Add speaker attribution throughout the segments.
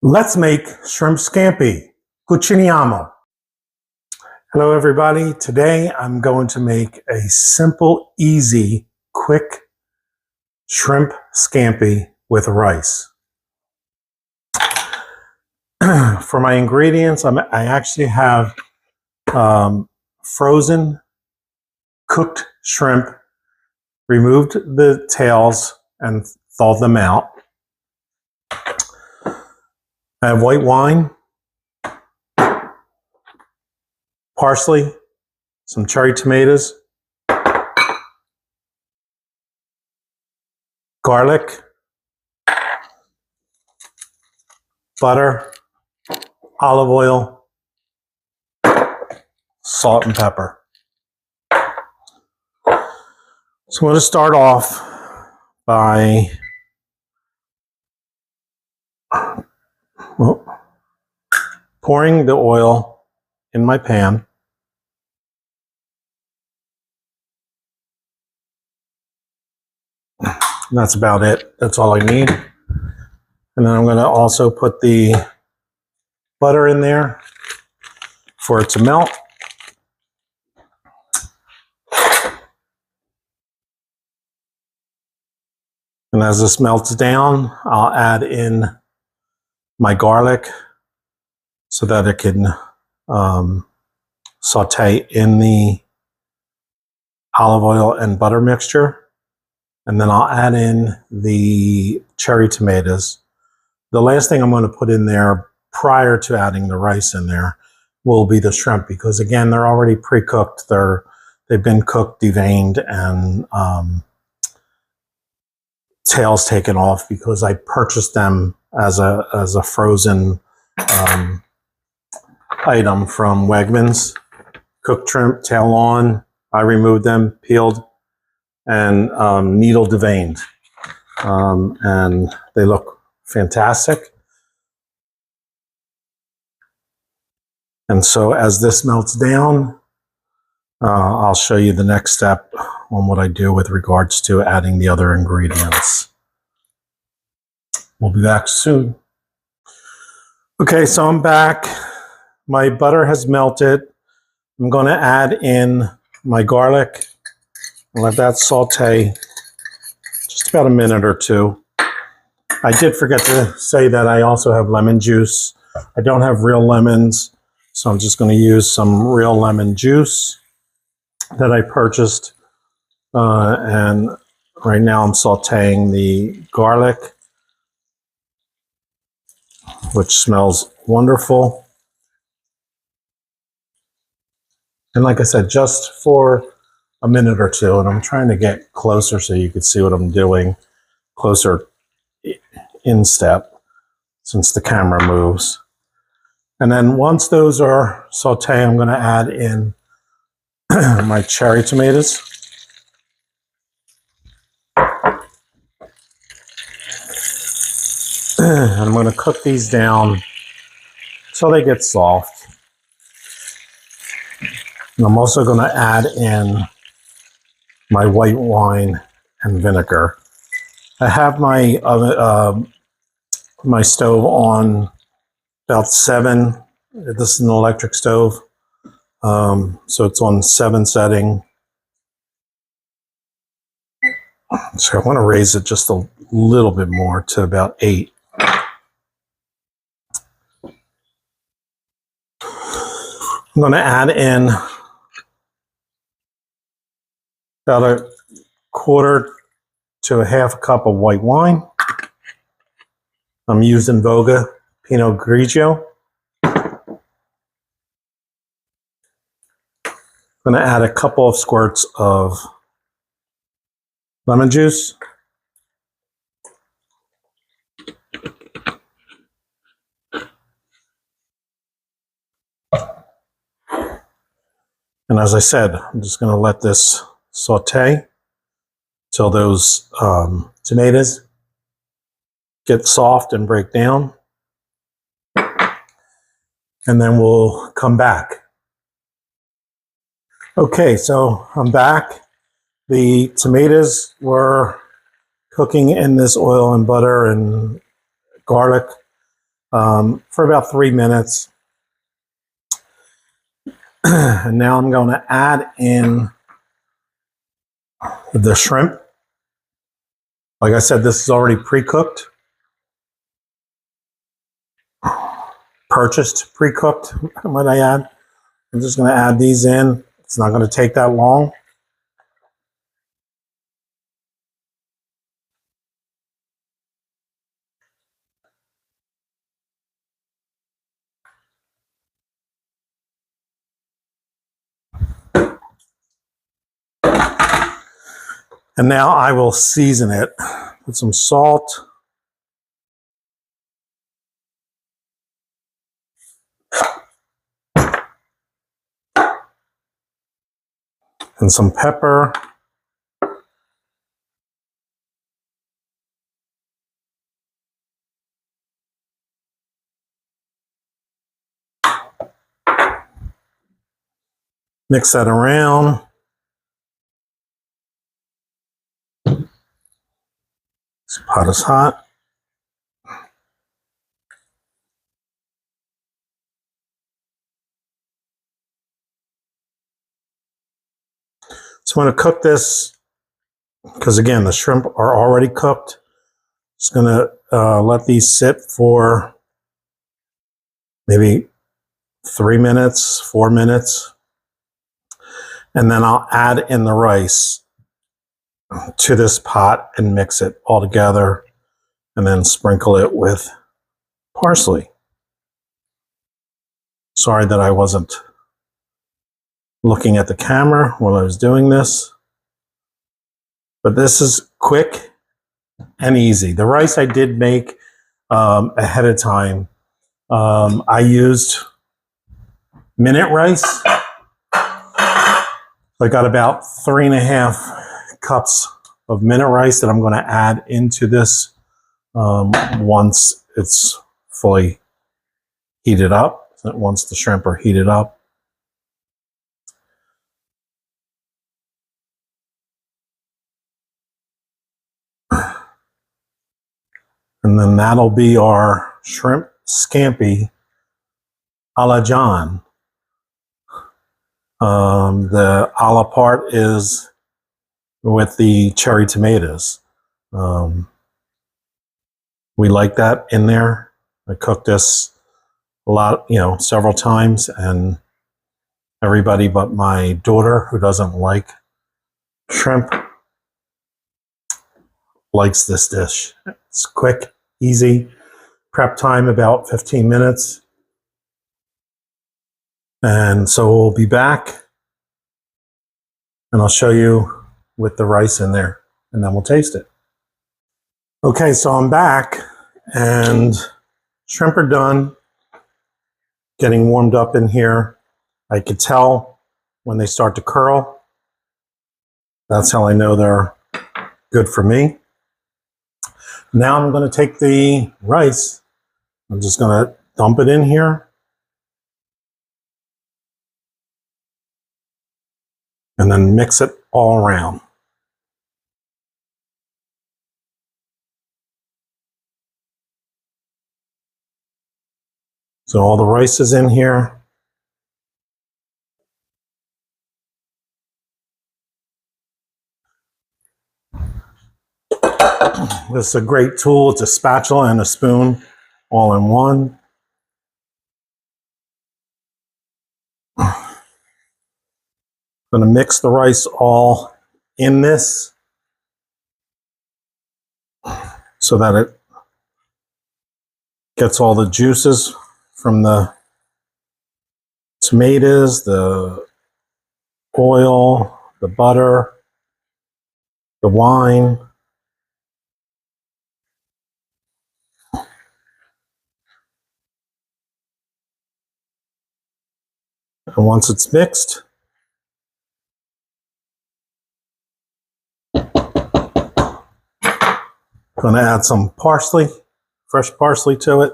Speaker 1: Let's make shrimp scampi. Cuciniamo. Hello everybody. Today I'm going to make a simple, easy, quick shrimp scampi with rice. For my ingredients, I actually have frozen cooked shrimp, removed the tails and thawed them out. I have white wine, parsley, some cherry tomatoes, garlic, butter, olive oil, salt and pepper. So I'm going to start off by pouring the oil in my pan. And that's about it. That's all I need. And then I'm going to also put the butter in there for it to melt. And as this melts down, I'll add in my garlic so that it can saute in the olive oil and butter mixture. And then I'll add in the cherry tomatoes. The last thing I'm going to put in there prior to adding the rice in there will be the shrimp, because again, they're already pre-cooked. They've been cooked, deveined, and tails taken off because I purchased them as a frozen item from Wegmans. Cooked shrimp, tail on. I removed them, peeled, and needle deveined, and they look fantastic. And so as this melts down, I'll show you the next step on what I do with regards to adding the other ingredients. We'll be back soon. Okay, so I'm back. My butter has melted. I'm going to add in my garlic and let that saute just about a minute or two. I did forget to say that I also have lemon juice. I don't have real lemons, so I'm just going to use some real lemon juice that I purchased. And right now I'm sauteing the garlic, which smells wonderful. And like I said, just for a minute or two, and I'm trying to get closer so you can see what I'm doing, closer in step, since the camera moves. And then once those are sauteed, I'm going to add in my cherry tomatoes. And I'm going to cook these down so they get soft. And I'm also going to add in my white wine and vinegar. I have my my stove on about 7. This is an electric stove, so it's on 7 setting. So I want to raise it just a little bit more to about 8. I'm going to add in about a quarter to a half a cup of white wine. I'm using Voga Pinot Grigio. I'm going to add a couple of squirts of lemon juice. And as I said, I'm just going to let this saute till those tomatoes get soft and break down. And then we'll come back. Okay, so I'm back. The tomatoes were cooking in this oil and butter and garlic. for about 3 minutes. And now I'm going to add in the shrimp. Like I said, this is already pre-cooked. Purchased pre-cooked, might I add. I'm just going to add these in. It's not going to take that long. And now I will season it with some salt. And some pepper. Mix that around. This pot is hot. So I'm going to cook this, because again, the shrimp are already cooked. Just going to let these sit for maybe 3 minutes, 4 minutes. And then I'll add in the rice to this pot and mix it all together, and then sprinkle it with parsley. Sorry that I wasn't looking at the camera while I was doing this. But this is quick and easy. The rice I did make ahead of time. I used minute rice. I got about 3.5 cups of minute rice that I'm going to add into this once it's fully heated up, once the shrimp are heated up. And then that'll be our shrimp scampi a la John. The a la part is with the cherry tomatoes. We like that in there. I cooked this a lot, several times, and everybody but my daughter, who doesn't like shrimp, likes this dish. It's quick, easy. Prep time about 15 minutes. And so we'll be back, and I'll show you with the rice in there, and then we'll taste it. Okay, so I'm back, and shrimp are done, getting warmed up in here. I could tell when they start to curl. That's how I know they're good for me. Now I'm going to take the rice. I'm just going to dump it in here. And then mix it all around. So all the rice is in here. This is a great tool. It's a spatula and a spoon all in one. I'm going to mix the rice all in this so that it gets all the juices from the tomatoes, the oil, the butter, the wine. And once it's mixed, I'm going to add some parsley, fresh parsley to it.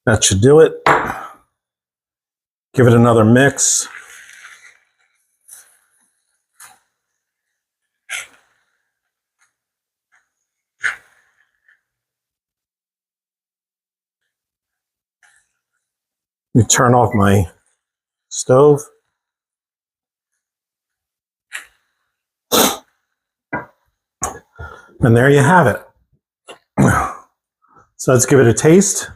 Speaker 1: That should do it. Give it another mix. me turn off my stove. And there you have it. So let's give it a taste.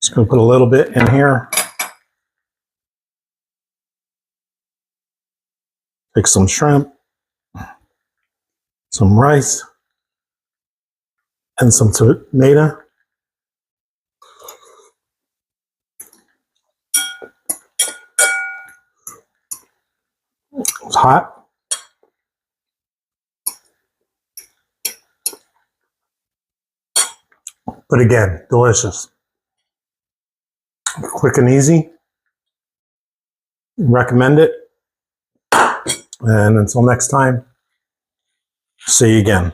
Speaker 1: Just going to put a little bit in here. Take some shrimp, some rice, and some tomato. It's hot. But again, delicious. Quick and easy. Recommend it. And until next time, see you again.